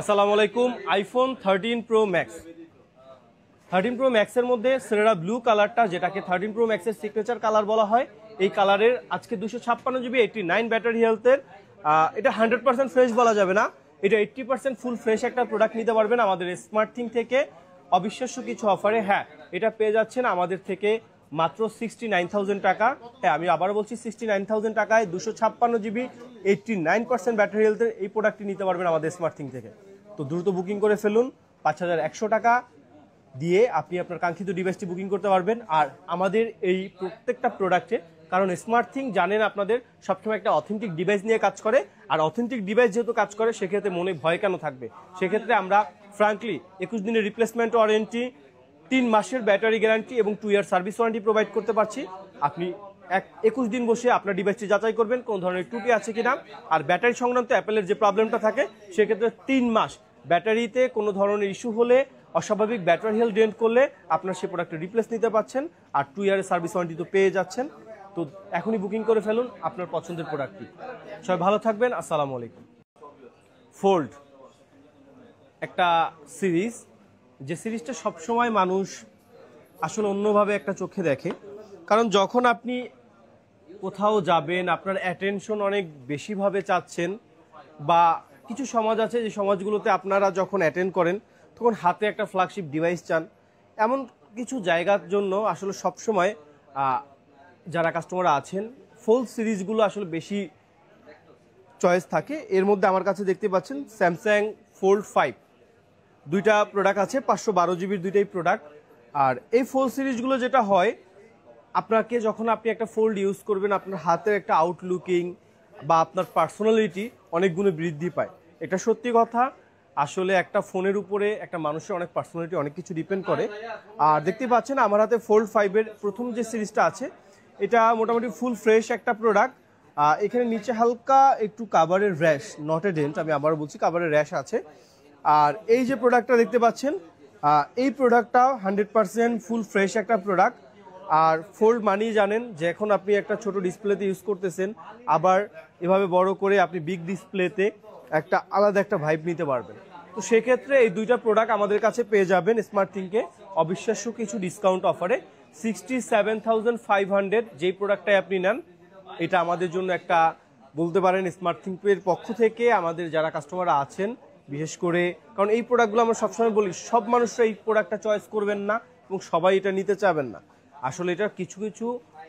আসসালামু আলাইকুম। IPhone 13 pro max 13 pro ম্যাক্সের মধ্যে সেরেরা ব্লু কালারটা, যেটাকে 13 প্রো ম্যাক্সের সিগনেচার কালার বলা হয়, এই কালারের আজকে 256 জিবি 89 ব্যাটারি হেলথের, এটা 100% ফ্রেশ বলা যাবে না, এটা 80% ফুল ফ্রেশ একটা প্রোডাক্ট নিতে পারবেন আমাদের স্মার্ট থিং থেকে অবিশ্বাস্য কিছু অফারে। হ্যাঁ, এটা পেয়ে যাচ্ছেন আমাদের থেকে মাত্র 69,000 টাকা। হ্যাঁ, আমি আবার বলছি 69,000 টাকায় 256 জিবি 89% ব্যাটারি হেলথের এই প্রোডাক্টটি নিতে পারবেন আমাদের স্মার্ট থিং থেকে। তো দ্রুত বুকিং করে ফেলুন, 5,100 টাকা দিয়ে আপনি আপনার কাঙ্ক্ষিত ডিভাইসটি বুকিং করতে পারবেন। আর আমাদের এই প্রত্যেকটা প্রোডাক্টে, কারণ স্মার্ট থিং জানেন আপনাদের সবসময় একটা অথেন্টিক ডিভাইস নিয়ে কাজ করে, আর অথেন্টিক ডিভাইস যেহেতু কাজ করে সেক্ষেত্রে মনে ভয় কেন থাকবে। সেক্ষেত্রে আমরা ফ্রাঙ্কলি 21 দিনের রিপ্লেসমেন্ট ওয়ারেন্টি, 3 মাসের ব্যাটারি গ্যারান্টি এবং 2 ইয়ার সার্ভিস ওয়ারেন্টি প্রোভাইড করতে পারছি। আপনি 21 দিন বসে আপনার ডিভাইসটি যাচাই করবেন কোন ধরনের ত্রুটি আছে কিনা। আর ব্যাটারি সংক্রান্ত অ্যাপেলের যে প্রবলেমটা থাকে, সেক্ষেত্রে 3 মাস ব্যাটারিতে কোনো ধরনের ইস্যু হলে, অস্বাভাবিক ব্যাটারি হেলথ ড্রেন করলে আপনার সেই প্রোডাক্টে রিপ্লেস নিতে পারছেন, আর 2 ইয়ারের সার্ভিস ওয়ারেন্টি তো পেয়ে যাচ্ছেন। তো এখনই বুকিং করে ফেলুন আপনার পছন্দের প্রোডাক্টটি। সবাই ভালো থাকবেন, আসসালামু আলাইকুম। ফোল্ড একটা সিরিজ, যে সিরিজটা সবসময় মানুষ আসলে অন্যভাবে একটা চোখে দেখে, কারণ যখন আপনি কোথাও যাবেন, আপনার অ্যাটেনশন অনেক বেশিভাবে চাচ্ছেন, বা কিছু সমাজ আছে যে সমাজগুলোতে আপনারা যখন অ্যাটেন্ড করেন তখন হাতে একটা ফ্ল্যাগশিপ ডিভাইস চান, এমন কিছু জায়গার জন্য আসলে সবসময় যারা কাস্টমার আছেন ফোল্ড সিরিজগুলো আসলে বেশি চয়েস থাকে। এর মধ্যে আমার কাছে দেখতে পাচ্ছেন স্যামসাং ফোল্ড 5, দুইটা প্রোডাক্ট আছে, 512 জিবির দুইটাই প্রোডাক্ট। আর এই ফোল্ড সিরিজগুলো যেটা হয়, আপনাকে যখন আপনি একটা ফোল্ড ইউজ করবেন, আপনার হাতের একটা আউটলুকিং বা আপনার পার্সোনালিটি অনেক গুণে বৃদ্ধি পায়। এটা সত্যি কথা। আসলে একটা ফোনের উপরে একটা মানুষের অনেক পার্সোনালিটি, অনেক কিছু ডিপেন্ড করে। আর দেখতে পাচ্ছেন আমার হাতে ফোল্ড 5-এর প্রথম যে সিরিজটা আছে, এটা মোটামুটি ফুল ফ্রেশ একটা প্রোডাক্ট। এখানে নিচে হালকা একটু কাভারের র্যাশ, নট এ ডেন্ট, আমি আবার বলছি কাভারের র্যাশ আছে। আর এই যে প্রোডাক্টটা দেখতে পাচ্ছেন, এই প্রোডাক্টটা 100% ফুল ফ্রেশ একটা প্রোডাক্ট। আর ফোল্ড মানেই জানেন যে এখন আপনি একটা ছোট ডিসপ্লেতে ইউজ করতেছেন, আবার এভাবে বড় করে আপনি বিগ ডিসপ্লেতে একটা আলাদা একটা ভাইব নিতে পারবেন। তো সেক্ষেত্রে এই দুইটা প্রোডাক্ট আমাদের কাছে পেয়ে যাবেন স্মার্ট থিংকে অবিশ্বাস্য কিছু ডিসকাউন্ট অফারে। 67,500 যেই প্রোডাক্টটাই আপনি নেন, এটা আমাদের জন্য একটা বলতে পারেন স্মার্ট থিংকের পক্ষ থেকে আমাদের যারা কাস্টমাররা আছেন, বিশেষ করে কারণ এই প্রোডাক্টগুলো আমরা সবসময় বলি সব মানুষরা এই প্রোডাক্টটা চয়েস করবেন না এবং সবাই এটা নিতে চাবেন না। আসলে এটা কিছু কিছু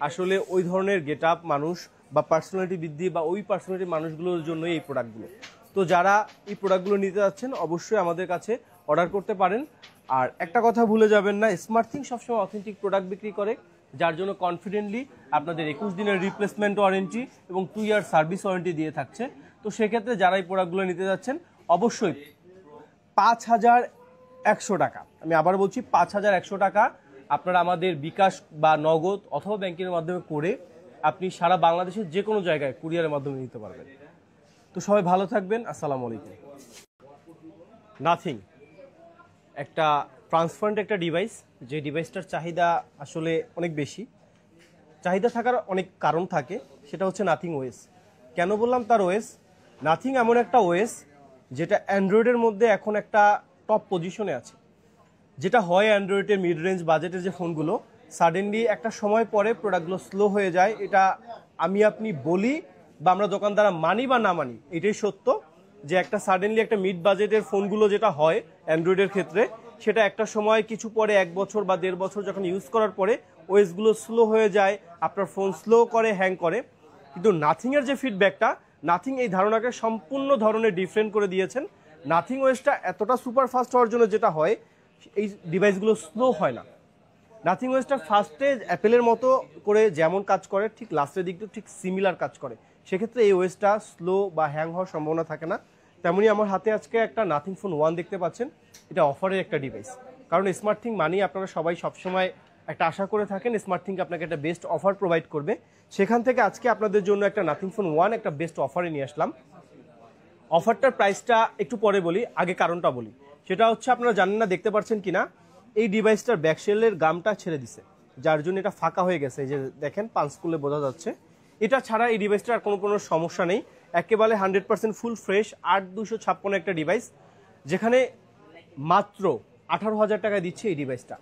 আসলে ওই ধরনের গেট আপ মানুষ বা পার্সোনালিটি বৃদ্ধি বা ওই পার্সোনালিটি মানুষগুলোর জন্য এই প্রোডাক্টগুলো। তো যারা এই প্রোডাক্টগুলো নিতে যাচ্ছেন অবশ্যই আমাদের কাছে অর্ডার করতে পারেন। আর একটা কথা ভুলে যাবেন না, স্মার্ট থিং সবসময় অথেন্টিক প্রোডাক্ট বিক্রি করে, যার জন্য কনফিডেন্টলি আপনাদের 21 দিনের রিপ্লেসমেন্ট ওয়ারেন্টি এবং 2 ইয়ার সার্ভিস ওয়ারেন্টি দিয়ে থাকছে। তো সেক্ষেত্রে যারা এই প্রোডাক্টগুলো নিতে যাচ্ছেন অবশ্যই 5,100 টাকা, আমি আবার বলছি 5,100 টাকা আপনারা আমাদের বিকাশ বা নগদ অথবা ব্যাংকের মাধ্যমে করে আপনি সারা বাংলাদেশের যে কোনো জায়গায় কুরিয়ারের মাধ্যমে নিতে পারবেন। তো সবাই ভালো থাকবেন, আসসালামু আলাইকুম। নাথিং একটা ট্রান্সপারেন্ট একটা ডিভাইস, যে ডিভাইসটার চাহিদা আসলে অনেক বেশি। চাহিদা থাকার অনেক কারণ থাকে, সেটা হচ্ছে নাথিং ওএস। কেন বললাম তার ওএস? নাথিং এমন একটা ওএস যেটা অ্যান্ড্রয়েডের মধ্যে এখন একটা টপ পজিশনে আছে। যেটা হয় অ্যান্ড্রয়েডের মিড রেঞ্জ বাজেটের যে ফোনগুলো, সাডেনলি একটা সময় পরে প্রোডাক্টগুলো স্লো হয়ে যায়। এটা আমি আপনি বলি বা আমরা দোকানদারা মানি বা না মানি, এটাই সত্য যে একটা সাডেনলি একটা মিড বাজেটের ফোনগুলো যেটা হয় অ্যান্ড্রয়েডের ক্ষেত্রে, সেটা একটা সময় কিছু পরে 1 বছর বা 1.5 বছর যখন ইউজ করার পরে ওএসগুলো স্লো হয়ে যায়, আপনার ফোন স্লো করে, হ্যাং করে। কিন্তু নাথিংয়ের যে ফিডব্যাকটা, নাথিং এই ধারণাকে সম্পূর্ণ ধরনের ডিফারেন্ট করে দিয়েছেন। নাথিং ওএসটা এতটা সুপার ফাস্ট হওয়ার জন্য যেটা হয়, এই ডিভাইসগুলো স্লো হয় না। নাথিং ওএসটা ফার্স্টে অ্যাপেলের মতো করে যেমন কাজ করে, ঠিক লাস্টের দিকটা ঠিক সিমিলার কাজ করে। সেক্ষেত্রে এই ওএসটা স্লো বা হ্যাং হওয়ার সম্ভাবনা থাকে না। তেমনি আমার হাতে আজকে একটা নাথিং ফোন 1 দেখতে পাচ্ছেন, এটা অফারের একটা ডিভাইস। কারণ স্মার্ট থিং মানি আপনারা সবাই সবসময় একটা আশা করে থাকেন স্মার্ট থিং আপনাকে একটা বেস্ট অফার প্রোভাইড করবে। সেখান থেকে আজকে আপনাদের জন্য একটা নাথিং ফোন 1 একটা বেস্ট অফারে নিয়ে আসলাম। অফারটার প্রাইসটা একটু পরে বলি, আগে কারণটা বলি। সেটা হচ্ছে আপনারা জানেন না, দেখতে পাচ্ছেন কিনা, এই ডিভাইসটার ব্যাকশেলের গামটা ছেড়ে দিছে, যার জন্য এটা ফাঁকা হয়ে গেছে। এই যে দেখেন পাঞ্চ করলে বোঝা যাচ্ছে। এটা ছাড়া এই ডিভাইসটার আর কোনো সমস্যা নেই, একেবারে 100% ফুল ফ্রেশ 8256 একটা ডিভাইস। যেখানে মাত্র 18,000 টাকায় দিচ্ছে এই ডিভাইসটা।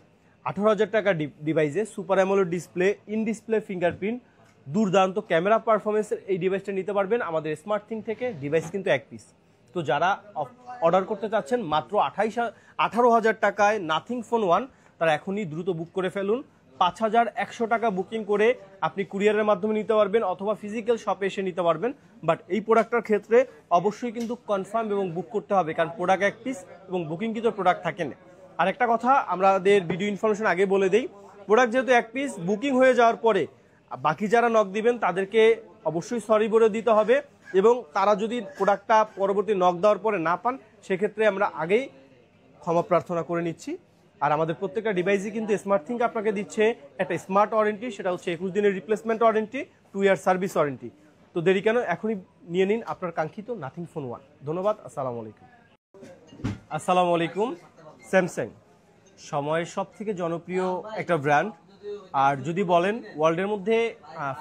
18,000 টাকা ডিভাইসে super AMOLED display, in display fingerprint, দুর্দান্ত ক্যামেরা পারফরমেন্সের এই ডিভাইসটা নিতে পারবেন আমাদের স্মার্ট থিং থেকে। ডিভাইস কিন্তু এক পিস। তো যারা অর্ডার করতে চাচ্ছেন মাত্র 18,000 টাকায় নাথিং ফোন 1, তারা এখনই দ্রুত বুক করে ফেলুন। 5,100 টাকা বুকিং করে আপনি কুরিয়ারের মাধ্যমে নিতে পারবেন অথবা ফিজিক্যাল শপে এসে নিতে পারবেন। বাট এই প্রোডাক্টটার ক্ষেত্রে অবশ্যই কিন্তু কনফার্ম এবং বুক করতে হবে, কারণ প্রোডাক্ট এক পিস এবং বুকিং কিন্তু প্রোডাক্ট থাকে না। আরেকটা কথা আমাদের ভিডিও ইনফরমেশন আগে বলে দেই, প্রোডাক্ট যেহেতু এক পিস, বুকিং হয়ে যাওয়ার পরে বাকি যারা নক দিবেন তাদেরকে অবশ্যই সরি বলে দিতে হবে, এবং তারা যদি প্রোডাক্টটা পরবর্তী নক দেওয়ার পরে না পান সেক্ষেত্রে আমরা আগেই ক্ষমা প্রার্থনা করে নিচ্ছি। আর আমাদের প্রত্যেকটা ডিভাইসই কিন্তু স্মার্ট থিং আপনাকে দিচ্ছে একটা স্মার্ট ওয়ারেন্টি, সেটা হচ্ছে 21 দিনের replacement warranty, 2 year service warranty. তো দেরি কেন, এখনই নিয়ে নিন আপনার কাঙ্ক্ষিত নাথিং ফোন 1। ধন্যবাদ। আসসালামু আলাইকুম। আসসালামু আলাইকুম। স্যামসাং সময়ের সব থেকে জনপ্রিয় একটা ব্র্যান্ড, আর যদি বলেন ওয়ার্ল্ডের মধ্যে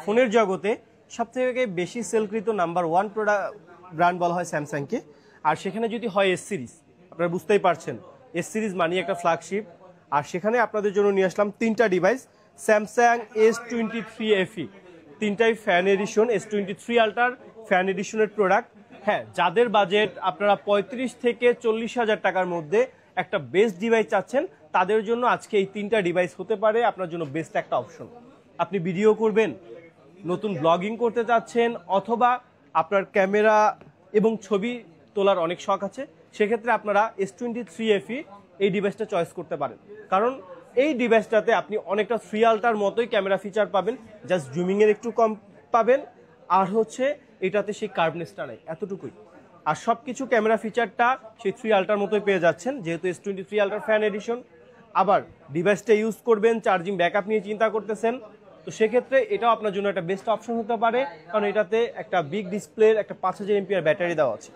ফোনের জগতে সবথেকে বেশি সেলকৃত নাম্বার 1 ব্র্যান্ড বলা হয় স্যামসাংকে। আর সেখানে যদি হয় এস সিরিজ, আপনারা বুঝতেই পারছেন এস সিরিজ মানে একটা ফ্ল্যাগশিপ। আর সেখানে আপনাদের জন্য নিয়ে আসলাম 3টা ডিভাইস, স্যামসাং S23 FE, 3টাই ফ্যান এডিশন, S23 আল্ট্রার ফ্যান এডিশনের প্রোডাক্ট। হ্যাঁ, যাদের বাজেট আপনারা 35 থেকে 40,000 টাকার মধ্যে একটা বেস্ট ডিভাইস চাচ্ছেন, তাদের জন্য আজকে এই 3টা ডিভাইস হতে পারে আপনার জন্য বেস্ট একটা অপশন। আপনি ভিডিও করবেন, নতুন ব্লগিং করতে চাচ্ছেন, অথবা আপনার ক্যামেরা এবং ছবি তোলার অনেক শখ আছে, সেক্ষেত্রে আপনারা S23 FE এই ডিভাইসটা চয়েস করতে পারেন। কারণ এই ডিভাইসটাতে আপনি অনেকটা 3 আল্ট্রার মতোই ক্যামেরা ফিচার পাবেন, জাস্ট জুমিংয়ের একটু কম পাবেন, আর হচ্ছে এটাতে সেই কার্ভনেসটা নেই, এতটুকুই। আর সব কিছু ক্যামেরা ফিচারটা সেই 3 আল্ট্রার মতোই পেয়ে যাচ্ছেন, যেহেতু S23 আল্ট্রা ফ্যান এডিশন। আবার ডিভাইসটা ইউজ করবেন, চার্জিং ব্যাকআপ নিয়ে চিন্তা করতেছেন, তো সেক্ষেত্রে এটাও আপনার জন্য একটা বেস্ট অপশন হতে পারে, কারণ এটাতে একটা বিগ ডিসপ্লের একটা 5000 mAh ব্যাটারি দেওয়া আছে।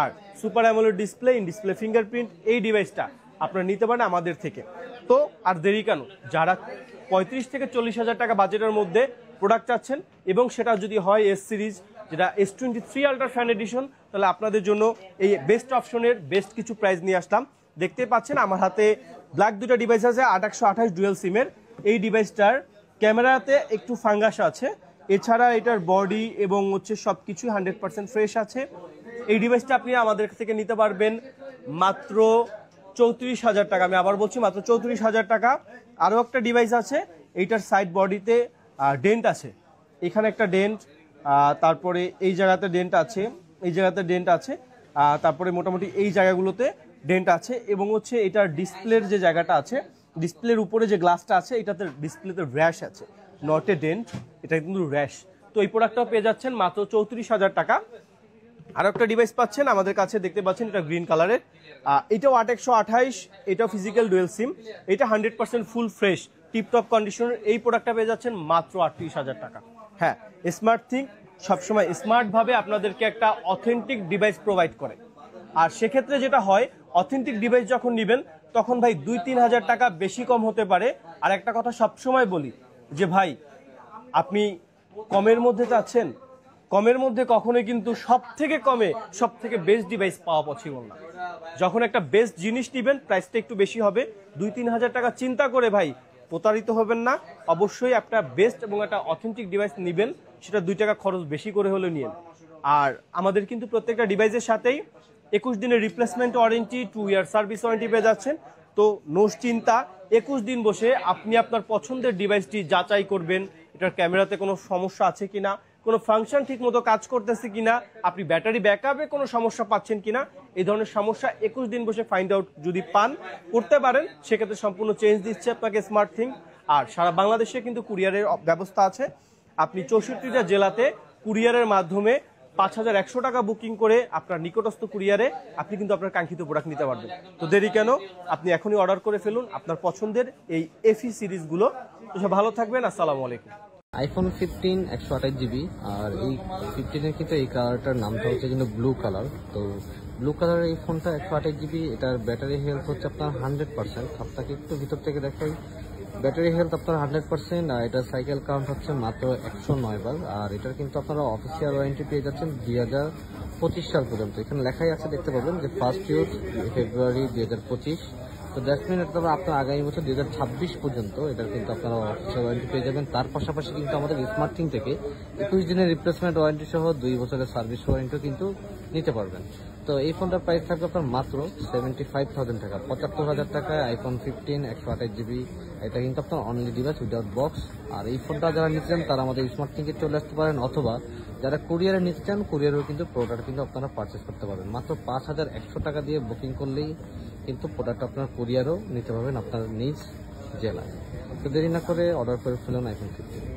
আর super AMOLED display, in display fingerprint, এই ডিভাইসটা আপনারা নিতে পারেন আমাদের থেকে। তো আর দেরি কেন, যারা 35 থেকে 40,000 টাকা বাজেটের মধ্যে প্রোডাক্ট চাচ্ছেন, এবং সেটা যদি হয় এস সিরিজ, যেটা S23 আল্ট্রা ফ্যান এডিশন, তাহলে আপনাদের জন্য এই বেস্ট অপশনের বেস্ট কিছু প্রাইস নিয়ে আসলাম। দেখতে পাচ্ছেন আমার হাতে ব্ল্যাক 2টা ডিভাইস আছে, 8128 ডুয়েল সিমের। এই ডিভাইসটার ক্যামেরাতে একটু ফাঙ্গাস আছে, এছাড়া এটার বডি এবং হচ্ছে সব কিছুই 100% ফ্রেশ আছে। এই ডিভাইসটা আপনি আমাদের থেকে নিতে পারবেন মাত্র 34,000 টাকা। আমি আবার বলছি মাত্র 34,000 টাকা। আরও একটা ডিভাইস আছে, এইটার সাইড বডিতে ডেন্ট আছে, এখানে একটা ডেন্ট, তারপরে এই জায়গাতে ডেন্ট আছে, এই জায়গাতে ডেন্ট আছে, তারপরে মোটামুটি এই জায়গাগুলোতে ডেন্ট আছে, এবং হচ্ছে এটার ডিসপ্লের যে জায়গাটা আছে, ডিসপ্লের উপরে যে গ্লাসটা আছে, এটাতে ডিসপ্লেতে র্যাশ আছে, নট এ ডেন্ট, এটা কিন্তু র্যাশ। তো এই প্রোডাক্টটাও পেয়ে যাচ্ছেন মাত্র 34,000 টাকা। আরও একটা ডিভাইস পাচ্ছেন আমাদের কাছে, দেখতে পাচ্ছেন এটা গ্রিন কালারের, এটাও 8128, এটাও ফিজিক্যাল ডুয়েল সিম, এটা 100% ফুল ফ্রেশ টিপটপ কন্ডিশনের। এই প্রোডাক্টটা পেয়ে যাচ্ছেন মাত্র 38,000 টাকা। হ্যাঁ, স্মার্ট থিং সবসময় স্মার্টভাবে আপনাদেরকে একটা অথেন্টিক ডিভাইস প্রোভাইড করে। আর সেক্ষেত্রে যেটা হয়, অথেন্টিক ডিভাইস যখন নেবেন তখন ভাই 2-3 হাজার টাকা বেশি কম হতে পারে। আর একটা কথা সবসময় বলি যে ভাই, আপনি কমের মধ্যে চাচ্ছেন, কমের মধ্যে কখনোই কিন্তু সব থেকে কমে সব থেকে বেস্ট ডিভাইস পাওয়া পসিবল না। যখন একটা বেস্ট জিনিস নেবেন প্রাইসটা একটু বেশি হবে, 2-3 হাজার টাকা চিন্তা করে ভাই প্রতারিত হবেন না। অবশ্যই একটা বেস্ট এবং একটা অথেন্টিক ডিভাইস নেবেন, সেটা 2 টাকা খরচ বেশি করে হলে নিন। আর আমাদের কিন্তু প্রত্যেকটা ডিভাইসের সাথেই 21 দিনের replacement warranty, 2 year service warranty পেয়ে যাচ্ছেন। তো নো চিন্তা, 21 দিন বসে আপনি আপনার পছন্দের ডিভাইসটি যাচাই করবেন, এটার ক্যামেরাতে কোনো সমস্যা আছে কিনা, কোনো ফাংশন ঠিক মতো কাজ করতেছে কিনা, আপনি ব্যাটারি ব্যাকআপে কোনো সমস্যা পাচ্ছেন কিনা, এই ধরনের সমস্যা 21 দিন বসে ফাইন্ড আউট যদি পান করতে পারেন, সেক্ষেত্রে সম্পূর্ণ চেঞ্জ দিচ্ছে আপনাকে স্মার্ট থিং। আর সারা বাংলাদেশে কিন্তু কুরিয়ারের ব্যবস্থা আছে, আপনি 64টা জেলাতে কুরিয়ারের মাধ্যমে 5,100 টাকা বুকিং করে আপনার নিকটস্থ কুরিয়ারে আপনি কিন্তু আপনার কাঙ্ক্ষিত প্রোডাক্ট নিতে পারবেন। তো দেরি কেন, আপনি এখনই অর্ডার করে ফেলুন আপনার পছন্দের এই এফি সিরিজগুলো। তো সব ভালো থাকবেন, আসসালামু আলাইকুম। আইফোন 15 128GB, আর এই 15-এর কিন্তু এই কালারটার নামটা হচ্ছে কিন্তু ব্লু কালার। তো ব্লু কালারের এই ফোনটা 128GB, এটার ব্যাটারি হেলথ হচ্ছে আপনার 100%। আপনাকে একটু ভিতর থেকে দেখাই, ব্যাটারি হেলথ আপনার 100%, আর এটার সাইকেল কাউন্ট হচ্ছে মাত্র 109 বার। আর এটার কিন্তু আপনারা অফিসিয়াল ওয়ারেন্টি পেয়ে যাচ্ছেন 2025 সাল পর্যন্ত। এখানে লেখাই আছে, দেখতে পাবেন যে ফার্স্ট ইউজ ফেব্রুয়ারি 2025। তো দ্যাটস মিন এটা আপনার আগামী বছর 2026 পর্যন্ত এটার কিন্তু আপনারা অফিসিয়াল ওয়ারেন্টি পেয়ে যাবেন। তার পাশাপাশি কিন্তু আমাদের স্মার্ট কিং থেকে 21 দিনের রিপ্লেসমেন্ট ওয়ারেন্টি সহ 2 বছরের সার্ভিস ওয়ারেন্টিও কিন্তু নিতে পারবেন। তো এই ফোনটার প্রাইস থাকবে আপনার মাত্র 75,000 টাকা, 75,000 টাকায় আইফোন 15 128 জিবি। এটা কিন্তু আপনার অনলি ডিভাইস উইদাউট বক্স। আর এই ফোনটা যারা নিতে চান তারা আমাদের স্মার্ট কিংকে চলে আসতে পারেন, অথবা যারা কুরিয়ারে নিতে চান কুরিয়ারেও কিন্তু প্রোডাক্ট কিন্তু আপনারা পারচেস করতে পারবেন। মাত্র 5,100 টাকা দিয়ে বুকিং করলেই কিন্তু প্রোডাক্ট আপনার কুরিয়ারও নিতে পারবেন আপনার নিজ জেলায়। তো দেরি না করে অর্ডার করে ফেলুন আইফোন 15।